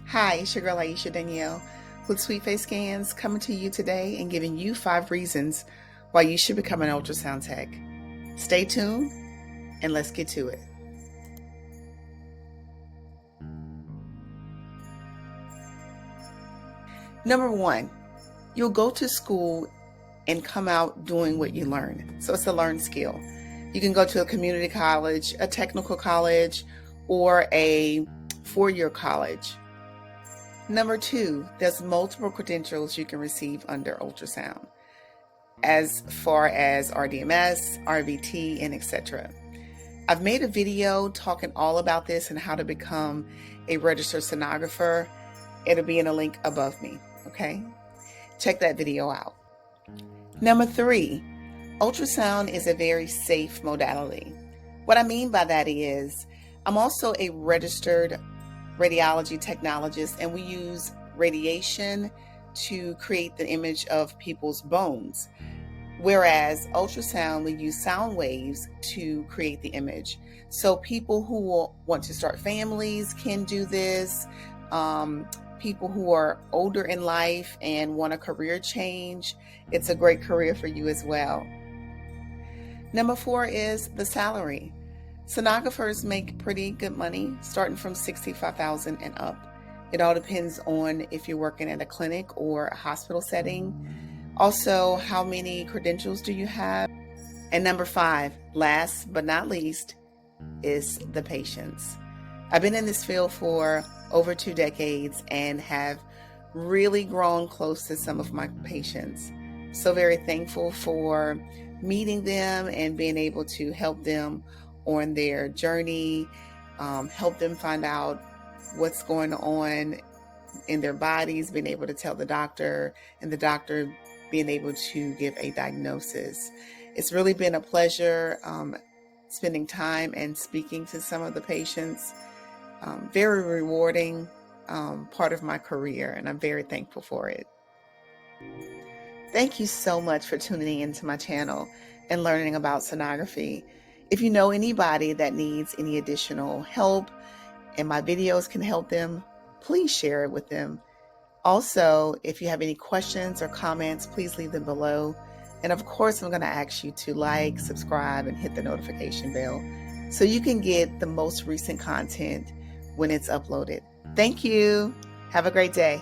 Hi, it's your girl Aisia Danielle with Sweetface Scans, coming to you today and giving you 5 reasons why you should become an ultrasound tech. Stay tuned and let's get to it. Number 1, you'll go to school and come out doing what you learn. So it's a learned skill. You can go to a community college, a technical college, or a 4-year college. Number 2, there's multiple credentials you can receive under ultrasound, as far as RDMS, RVT, and etc. I've made a video talking all about this and how to become a registered sonographer. It'll be in a link above me, okay? Check that video out. Number 3, ultrasound is a very safe modality. What I mean by that is, I'm also a registered radiology technologist, and we use radiation to create the image of people's bones. Whereas ultrasound, we use sound waves to create the image. So people who will want to start families can do this. People who are older in life and want a career change, it's a great career for you as well. Number 4 is the salary. Sonographers make pretty good money, starting from $65,000 and up. It all depends on if you're working at a clinic or a hospital setting. Also, how many credentials do you have? And number 5, last but not least, is the patients. I've been in this field for over 2 decades and have really grown close to some of my patients. So very thankful for meeting them and being able to help them on their journey, help them find out what's going on in their bodies, being able to tell the doctor, and the doctor being able to give a diagnosis. It's really been a pleasure spending time and speaking to some of the patients. Very rewarding part of my career, and I'm very thankful for it. Thank you so much for tuning into my channel and learning about sonography. If you know anybody that needs any additional help and my videos can help them, please share it with them. Also, if you have any questions or comments, please leave them below. And of course, I'm going to ask you to like, subscribe, and hit the notification bell so you can get the most recent content when it's uploaded. Thank you. Have a great day.